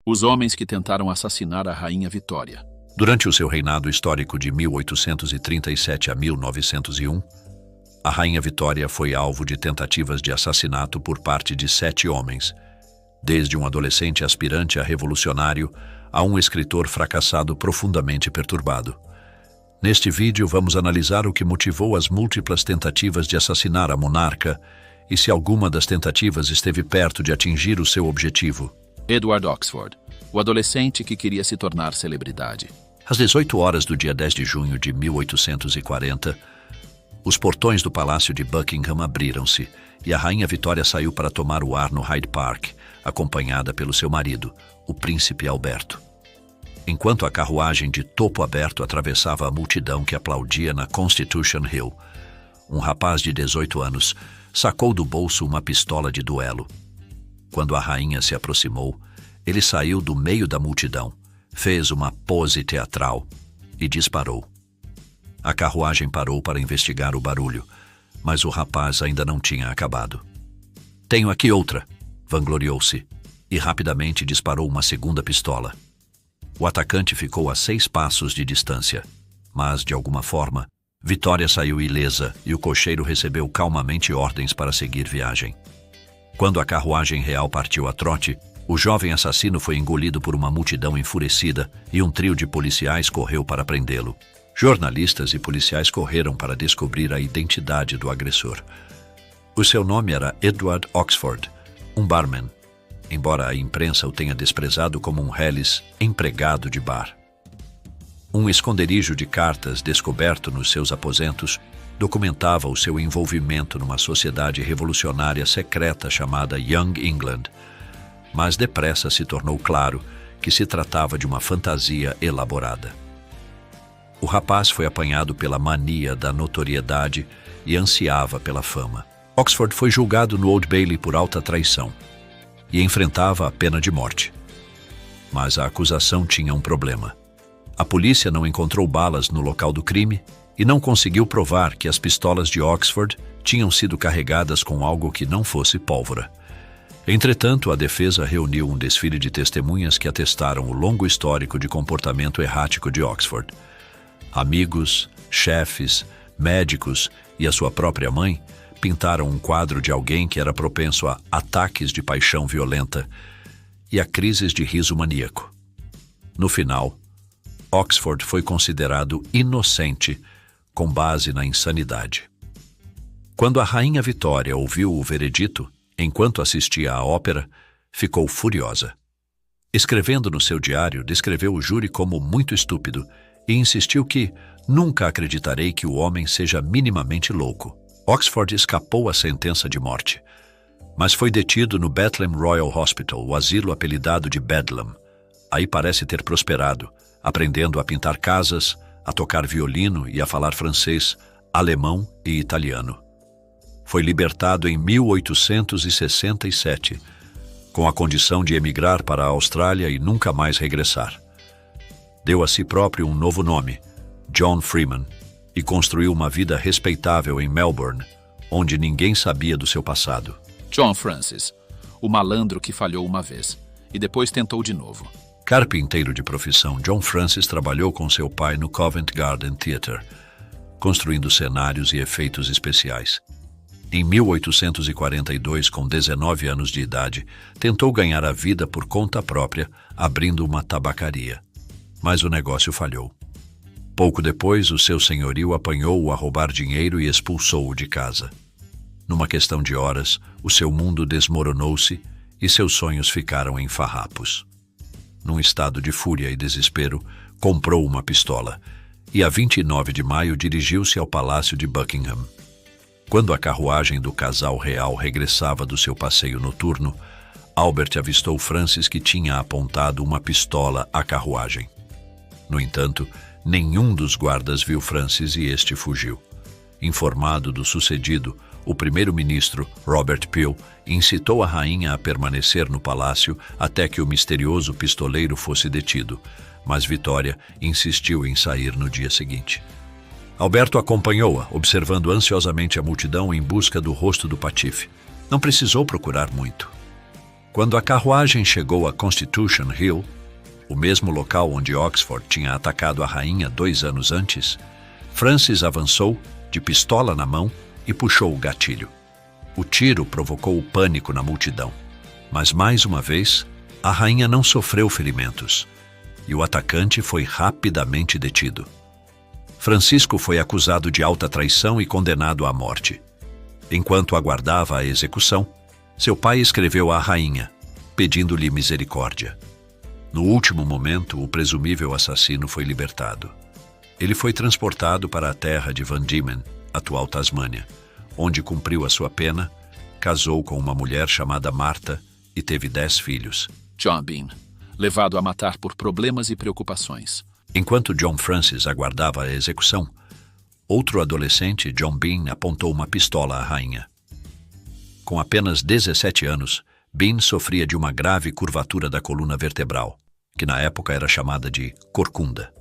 Os homens que tentaram assassinar a Rainha Vitória. Durante o seu reinado histórico de 1837 a 1901, a Rainha Vitória foi alvo de tentativas de assassinato por parte de 7 homens, desde um adolescente aspirante a revolucionário a um escritor fracassado profundamente perturbado. Neste vídeo vamos analisar o que motivou as múltiplas tentativas de assassinar a monarca e se alguma das tentativas esteve perto de atingir o seu objetivo. Edward Oxford, o adolescente que queria se tornar celebridade. Às 18 horas do dia 10 de junho de 1840, os portões do Palácio de Buckingham abriram-se e a Rainha Vitória saiu para tomar o ar no Hyde Park, acompanhada pelo seu marido, o príncipe Alberto. Enquanto a carruagem de topo aberto atravessava a multidão que aplaudia na Constitution Hill, um rapaz de 18 anos sacou do bolso uma pistola de duelo. Quando a rainha se aproximou, ele saiu do meio da multidão, fez uma pose teatral e disparou. A carruagem parou para investigar o barulho, mas o rapaz ainda não tinha acabado. "Tenho aqui outra", vangloriou-se, e rapidamente disparou uma segunda pistola. O atacante ficou a 6 passos de distância, mas, de alguma forma, Vitória saiu ilesa e o cocheiro recebeu calmamente ordens para seguir viagem. Quando a carruagem real partiu a trote, o jovem assassino foi engolido por uma multidão enfurecida e um trio de policiais correu para prendê-lo. Jornalistas e policiais correram para descobrir a identidade do agressor. O seu nome era Edward Oxford, um barman, embora a imprensa o tenha desprezado como um reles empregado de bar. Um esconderijo de cartas descoberto nos seus aposentos documentava o seu envolvimento numa sociedade revolucionária secreta chamada Young England, mas depressa se tornou claro que se tratava de uma fantasia elaborada. O rapaz foi apanhado pela mania da notoriedade e ansiava pela fama. Oxford foi julgado no Old Bailey por alta traição e enfrentava a pena de morte. Mas a acusação tinha um problema. A polícia não encontrou balas no local do crime e não conseguiu provar que as pistolas de Oxford tinham sido carregadas com algo que não fosse pólvora. Entretanto, a defesa reuniu um desfile de testemunhas que atestaram o longo histórico de comportamento errático de Oxford. Amigos, chefes, médicos e a sua própria mãe pintaram um quadro de alguém que era propenso a ataques de paixão violenta e a crises de riso maníaco. No final, Oxford foi considerado inocente com base na insanidade. Quando a Rainha Vitória ouviu o veredito, enquanto assistia à ópera, ficou furiosa. Escrevendo no seu diário, descreveu o júri como muito estúpido e insistiu que nunca acreditarei que o homem seja minimamente louco. Oxford escapou à sentença de morte, mas foi detido no Bethlehem Royal Hospital, o asilo apelidado de Bedlam. Aí parece ter prosperado, aprendendo a pintar casas, a tocar violino e a falar francês, alemão e italiano. Foi libertado em 1867, com a condição de emigrar para a Austrália e nunca mais regressar. Deu a si próprio um novo nome, John Freeman, e construiu uma vida respeitável em Melbourne, onde ninguém sabia do seu passado. John Francis, o malandro que falhou uma vez e depois tentou de novo. Carpinteiro de profissão, John Francis trabalhou com seu pai no Covent Garden Theatre, construindo cenários e efeitos especiais. Em 1842, com 19 anos de idade, tentou ganhar a vida por conta própria, abrindo uma tabacaria. Mas o negócio falhou. Pouco depois, o seu senhorio apanhou-o a roubar dinheiro e expulsou-o de casa. Numa questão de horas, o seu mundo desmoronou-se e seus sonhos ficaram em farrapos. Num estado de fúria e desespero, comprou uma pistola e, a 29 de maio, dirigiu-se ao Palácio de Buckingham. Quando a carruagem do casal real regressava do seu passeio noturno, Albert avistou Francis que tinha apontado uma pistola à carruagem. No entanto, nenhum dos guardas viu Francis e este fugiu. Informado do sucedido, o primeiro-ministro, Robert Peel, incitou a rainha a permanecer no palácio até que o misterioso pistoleiro fosse detido, mas Vitória insistiu em sair no dia seguinte. Alberto acompanhou-a, observando ansiosamente a multidão em busca do rosto do patife. Não precisou procurar muito. Quando a carruagem chegou a Constitution Hill, o mesmo local onde Oxford tinha atacado a rainha 2 anos antes, Francis avançou, de pistola na mão, e puxou o gatilho. O tiro provocou o pânico na multidão. Mas mais uma vez, a rainha não sofreu ferimentos, e o atacante foi rapidamente detido. Francisco foi acusado de alta traição e condenado à morte. Enquanto aguardava a execução, seu pai escreveu à rainha, pedindo-lhe misericórdia. No último momento, o presumível assassino foi libertado. Ele foi transportado para a terra de Van Diemen, atual Tasmânia, onde cumpriu a sua pena, casou com uma mulher chamada Martha e teve 10 filhos. John Bean, levado a matar por problemas e preocupações. Enquanto John Francis aguardava a execução, outro adolescente, John Bean, apontou uma pistola à rainha. Com apenas 17 anos, Bean sofria de uma grave curvatura da coluna vertebral, que na época era chamada de corcunda.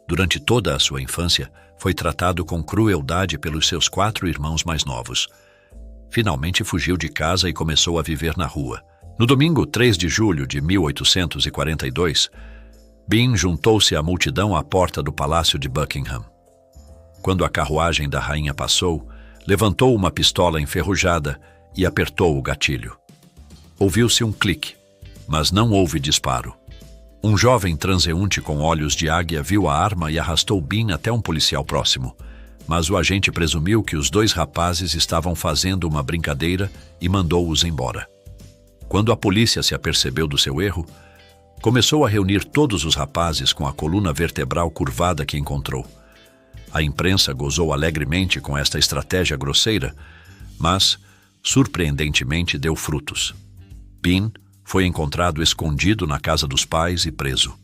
Durante toda a sua infância, foi tratado com crueldade pelos seus 4 irmãos mais novos. Finalmente fugiu de casa e começou a viver na rua. No domingo 3 de julho de 1842, Bean juntou-se à multidão à porta do Palácio de Buckingham. Quando a carruagem da rainha passou, levantou uma pistola enferrujada e apertou o gatilho. Ouviu-se um clique, mas não houve disparo. Um jovem transeunte com olhos de águia viu a arma e arrastou Bean até um policial próximo, mas o agente presumiu que os 2 rapazes estavam fazendo uma brincadeira e mandou-os embora. Quando a polícia se apercebeu do seu erro, começou a reunir todos os rapazes com a coluna vertebral curvada que encontrou. A imprensa gozou alegremente com esta estratégia grosseira, mas, surpreendentemente, deu frutos. Bean foi encontrado escondido na casa dos pais e preso.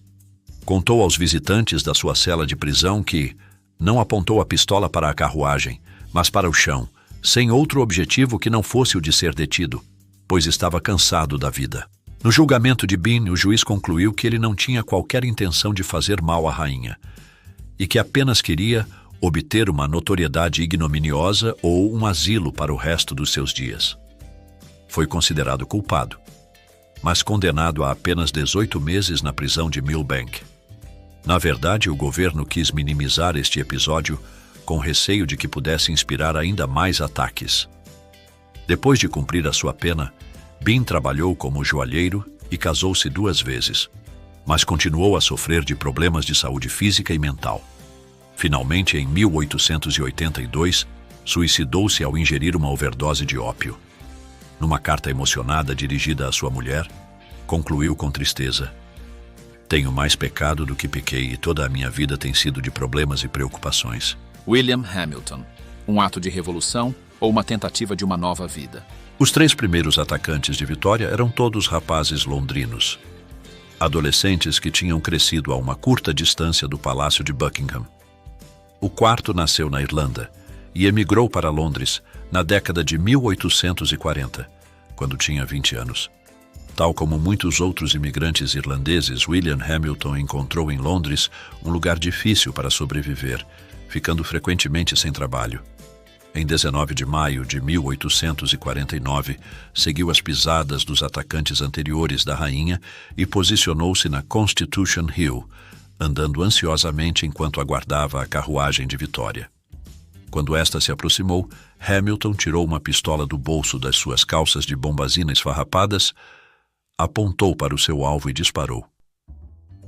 Contou aos visitantes da sua cela de prisão que não apontou a pistola para a carruagem, mas para o chão, sem outro objetivo que não fosse o de ser detido, pois estava cansado da vida. No julgamento de Bean, o juiz concluiu que ele não tinha qualquer intenção de fazer mal à rainha e que apenas queria obter uma notoriedade ignominiosa ou um asilo para o resto dos seus dias. Foi considerado culpado, mas condenado a apenas 18 meses na prisão de Millbank. Na verdade, o governo quis minimizar este episódio com receio de que pudesse inspirar ainda mais ataques. Depois de cumprir a sua pena, Bean trabalhou como joalheiro e casou-se 2 vezes, mas continuou a sofrer de problemas de saúde física e mental. Finalmente, em 1882, suicidou-se ao ingerir uma overdose de ópio. Numa carta emocionada dirigida à sua mulher, concluiu com tristeza: "Tenho mais pecado do que pequei e toda a minha vida tem sido de problemas e preocupações." William Hamilton, um ato de revolução ou uma tentativa de uma nova vida? Os 3 primeiros atacantes de Vitória eram todos rapazes londrinos, adolescentes que tinham crescido a uma curta distância do Palácio de Buckingham. O 4º nasceu na Irlanda e emigrou para Londres na década de 1840, quando tinha 20 anos. Tal como muitos outros imigrantes irlandeses, William Hamilton encontrou em Londres um lugar difícil para sobreviver, ficando frequentemente sem trabalho. Em 19 de maio de 1849, seguiu as pisadas dos atacantes anteriores da rainha e posicionou-se na Constitution Hill, andando ansiosamente enquanto aguardava a carruagem de Vitória. Quando esta se aproximou, Hamilton tirou uma pistola do bolso das suas calças de bombazina esfarrapadas, apontou para o seu alvo e disparou.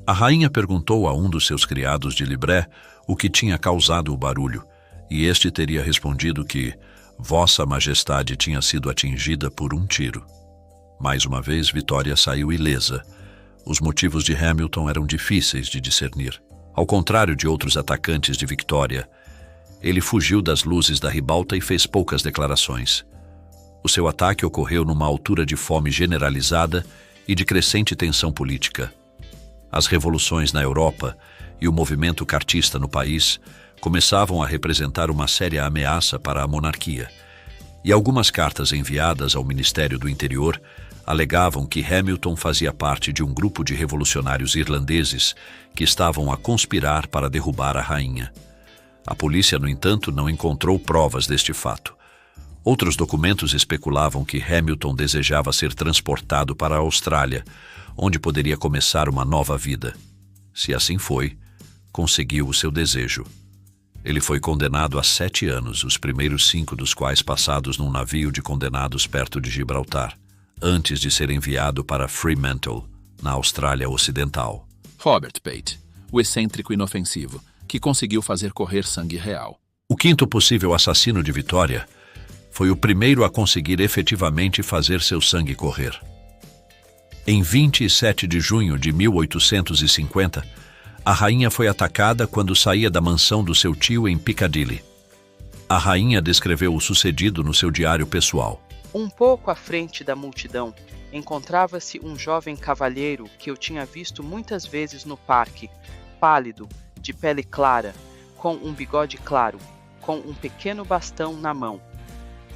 A rainha perguntou a um dos seus criados de Libré o que tinha causado o barulho, e este teria respondido que Vossa Majestade tinha sido atingida por um tiro. Mais uma vez, Vitória saiu ilesa. Os motivos de Hamilton eram difíceis de discernir. Ao contrário de outros atacantes de Vitória, ele fugiu das luzes da ribalta e fez poucas declarações. O seu ataque ocorreu numa altura de fome generalizada e de crescente tensão política. As revoluções na Europa e o movimento cartista no país começavam a representar uma séria ameaça para a monarquia, e algumas cartas enviadas ao Ministério do Interior alegavam que Hamilton fazia parte de um grupo de revolucionários irlandeses que estavam a conspirar para derrubar a rainha. A polícia, no entanto, não encontrou provas deste fato. Outros documentos especulavam que Hamilton desejava ser transportado para a Austrália, onde poderia começar uma nova vida. Se assim foi, conseguiu o seu desejo. Ele foi condenado a 7 anos, os primeiros 5 dos quais passados num navio de condenados perto de Gibraltar, antes de ser enviado para Fremantle, na Austrália Ocidental. Robert Pate, o excêntrico inofensivo, que conseguiu fazer correr sangue real. O quinto possível assassino de Vitória foi o primeiro a conseguir efetivamente fazer seu sangue correr. Em 27 de junho de 1850, a rainha foi atacada quando saía da mansão do seu tio em Piccadilly. A rainha descreveu o sucedido no seu diário pessoal. Um pouco à frente da multidão, encontrava-se um jovem cavalheiro que eu tinha visto muitas vezes no parque, pálido, de pele clara, com um bigode claro, com um pequeno bastão na mão.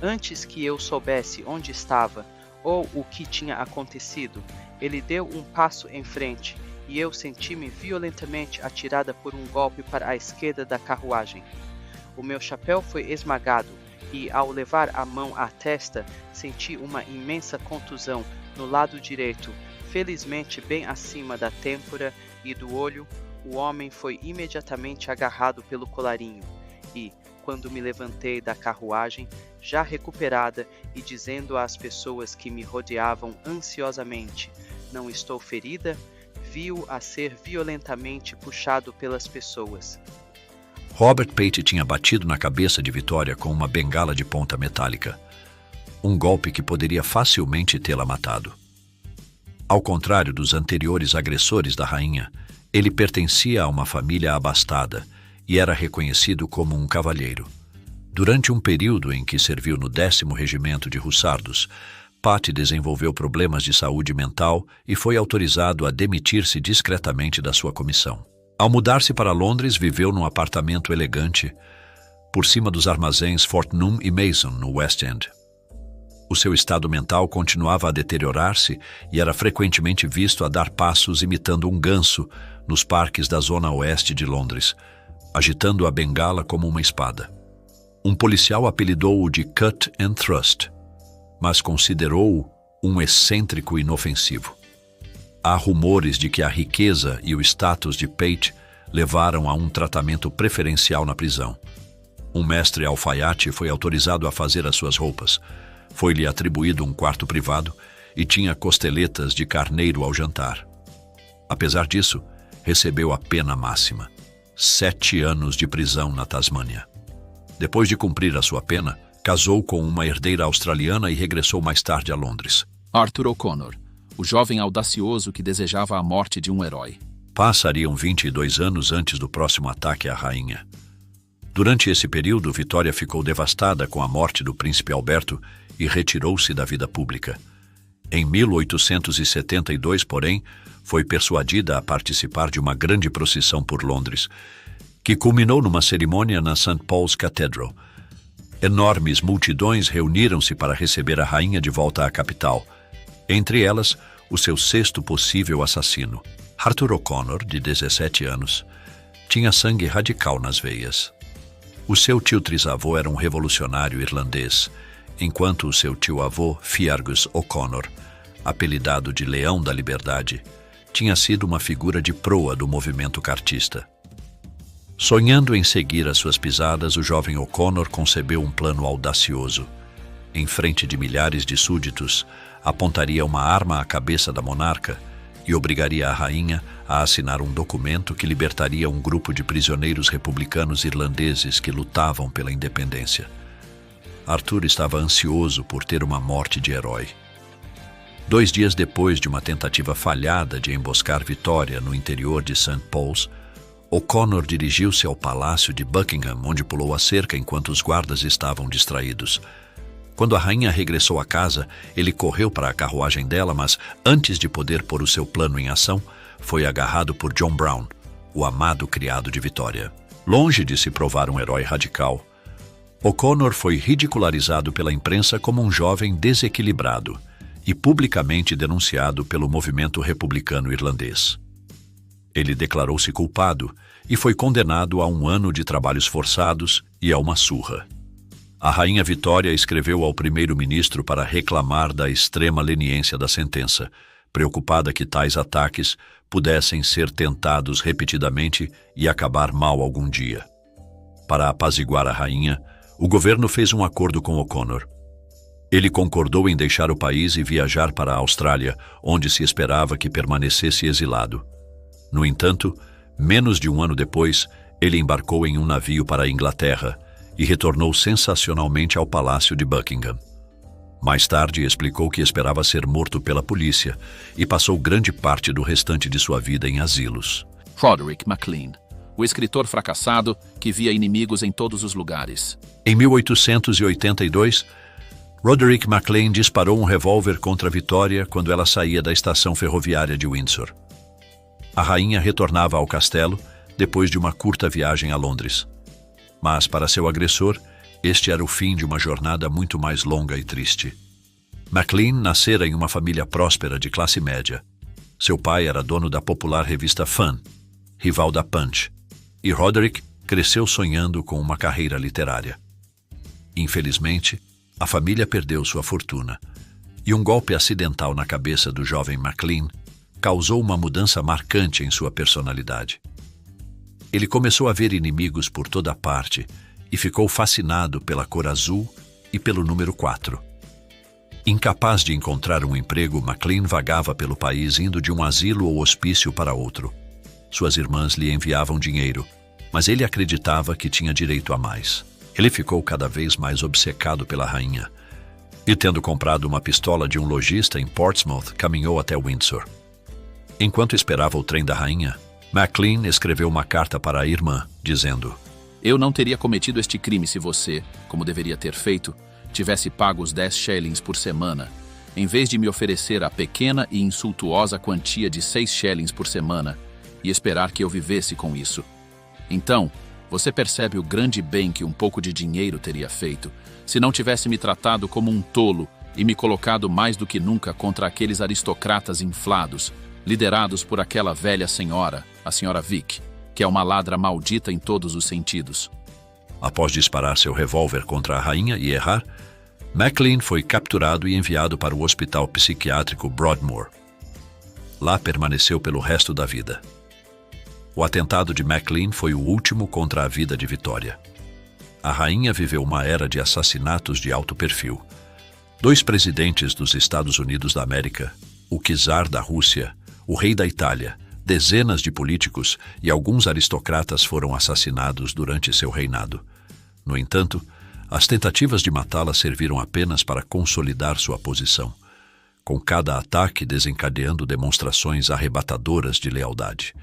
Antes que eu soubesse onde estava ou o que tinha acontecido, ele deu um passo em frente e eu senti-me violentamente atirada por um golpe para a esquerda da carruagem. O meu chapéu foi esmagado e, ao levar a mão à testa, senti uma imensa contusão no lado direito, felizmente bem acima da têmpora e do olho. O homem foi imediatamente agarrado pelo colarinho e, quando me levantei da carruagem, já recuperada e dizendo às pessoas que me rodeavam ansiosamente: "Não estou ferida", viu a ser violentamente puxado pelas pessoas. Robert Pate tinha batido na cabeça de Vitória com uma bengala de ponta metálica, um golpe que poderia facilmente tê-la matado. Ao contrário dos anteriores agressores da rainha, ele pertencia a uma família abastada e era reconhecido como um cavalheiro. Durante um período em que serviu no 10º Regimento de Hussardos, Pate desenvolveu problemas de saúde mental e foi autorizado a demitir-se discretamente da sua comissão. Ao mudar-se para Londres, viveu num apartamento elegante, por cima dos armazéns Fortnum e Mason, no West End. O seu estado mental continuava a deteriorar-se e era frequentemente visto a dar passos imitando um ganso nos parques da zona oeste de Londres, agitando a bengala como uma espada. Um policial apelidou-o de Cut and Thrust, mas considerou-o um excêntrico inofensivo. Há rumores de que a riqueza e o status de Pate levaram a um tratamento preferencial na prisão. Um mestre alfaiate foi autorizado a fazer as suas roupas. Foi-lhe atribuído um quarto privado e tinha costeletas de carneiro ao jantar. Apesar disso, recebeu a pena máxima: 7 anos de prisão na Tasmânia. Depois de cumprir a sua pena, casou com uma herdeira australiana e regressou mais tarde a Londres. Arthur O'Connor, o jovem audacioso que desejava a morte de um herói. Passariam 22 anos antes do próximo ataque à rainha. Durante esse período, Vitória ficou devastada com a morte do príncipe Alberto e retirou-se da vida pública. Em 1872, porém, foi persuadida a participar de uma grande procissão por Londres, que culminou numa cerimônia na St. Paul's Cathedral. Enormes multidões reuniram-se para receber a rainha de volta à capital, entre elas o seu 6º possível assassino. Arthur O'Connor, de 17 anos, tinha sangue radical nas veias. O seu tio trisavô era um revolucionário irlandês, enquanto o seu tio-avô, Feargus O'Connor, apelidado de Leão da Liberdade, tinha sido uma figura de proa do movimento cartista. Sonhando em seguir as suas pisadas, o jovem O'Connor concebeu um plano audacioso. Em frente de milhares de súditos, apontaria uma arma à cabeça da monarca e obrigaria a rainha a assinar um documento que libertaria um grupo de prisioneiros republicanos irlandeses que lutavam pela independência. Arthur estava ansioso por ter uma morte de herói. 2 dias depois de uma tentativa falhada de emboscar Vitória no interior de St. Paul's, O'Connor dirigiu-se ao palácio de Buckingham, onde pulou a cerca enquanto os guardas estavam distraídos. Quando a rainha regressou à casa, ele correu para a carruagem dela, mas, antes de poder pôr o seu plano em ação, foi agarrado por John Brown, o amado criado de Vitória. Longe de se provar um herói radical, O'Connor foi ridicularizado pela imprensa como um jovem desequilibrado e publicamente denunciado pelo movimento republicano irlandês. Ele declarou-se culpado e foi condenado a 1 ano de trabalhos forçados e a uma surra. A rainha Vitória escreveu ao primeiro-ministro para reclamar da extrema leniência da sentença, preocupada que tais ataques pudessem ser tentados repetidamente e acabar mal algum dia. Para apaziguar a rainha, o governo fez um acordo com O'Connor. Ele concordou em deixar o país e viajar para a Austrália, onde se esperava que permanecesse exilado. No entanto, menos de um ano depois, ele embarcou em um navio para a Inglaterra e retornou sensacionalmente ao Palácio de Buckingham. Mais tarde, explicou que esperava ser morto pela polícia e passou grande parte do restante de sua vida em asilos. Roderick MacLean, o escritor fracassado que via inimigos em todos os lugares. Em 1882, Roderick MacLean disparou um revólver contra Vitória quando ela saía da estação ferroviária de Windsor. A rainha retornava ao castelo depois de uma curta viagem a Londres. Mas, para seu agressor, este era o fim de uma jornada muito mais longa e triste. MacLean nascera em uma família próspera de classe média. Seu pai era dono da popular revista Fun, rival da Punch, e Roderick cresceu sonhando com uma carreira literária. Infelizmente, a família perdeu sua fortuna, e um golpe acidental na cabeça do jovem MacLean causou uma mudança marcante em sua personalidade. Ele começou a ver inimigos por toda parte e ficou fascinado pela cor azul e pelo número 4. Incapaz de encontrar um emprego, MacLean vagava pelo país indo de um asilo ou hospício para outro. Suas irmãs lhe enviavam dinheiro, mas ele acreditava que tinha direito a mais. Ele ficou cada vez mais obcecado pela rainha e, tendo comprado uma pistola de um lojista em Portsmouth, caminhou até Windsor. Enquanto esperava o trem da rainha, MacLean escreveu uma carta para a irmã, dizendo: Eu não teria cometido este crime se você, como deveria ter feito, tivesse pago os 10 shillings por semana, em vez de me oferecer a pequena e insultuosa quantia de 6 shillings por semana e esperar que eu vivesse com isso. Então, você percebe o grande bem que um pouco de dinheiro teria feito se não tivesse me tratado como um tolo e me colocado mais do que nunca contra aqueles aristocratas inflados, liderados por aquela velha senhora, a senhora Vick, que é uma ladra maldita em todos os sentidos. Após disparar seu revólver contra a rainha e errar, MacLean foi capturado e enviado para o hospital psiquiátrico Broadmoor. Lá permaneceu pelo resto da vida. O atentado de MacLean foi o último contra a vida de Vitória. A rainha viveu uma era de assassinatos de alto perfil. 2 presidentes dos Estados Unidos da América, o czar da Rússia, o rei da Itália, dezenas de políticos e alguns aristocratas foram assassinados durante seu reinado. No entanto, as tentativas de matá-la serviram apenas para consolidar sua posição, com cada ataque desencadeando demonstrações arrebatadoras de lealdade.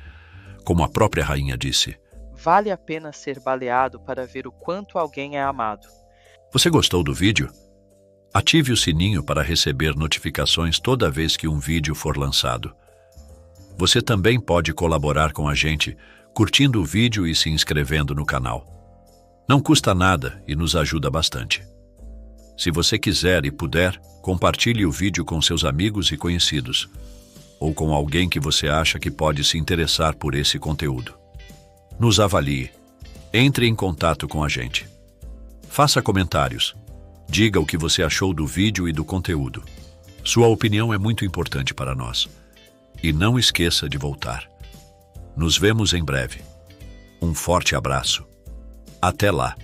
Como a própria rainha disse: Vale a pena ser baleado para ver o quanto alguém é amado. Você gostou do vídeo? Ative o sininho para receber notificações toda vez que um vídeo for lançado. Você também pode colaborar com a gente curtindo o vídeo e se inscrevendo no canal. Não custa nada e nos ajuda bastante. Se você quiser e puder, compartilhe o vídeo com seus amigos e conhecidos, ou com alguém que você acha que pode se interessar por esse conteúdo. Nos avalie. Entre em contato com a gente. Faça comentários. Diga o que você achou do vídeo e do conteúdo. Sua opinião é muito importante para nós. E não esqueça de voltar. Nos vemos em breve. Um forte abraço. Até lá.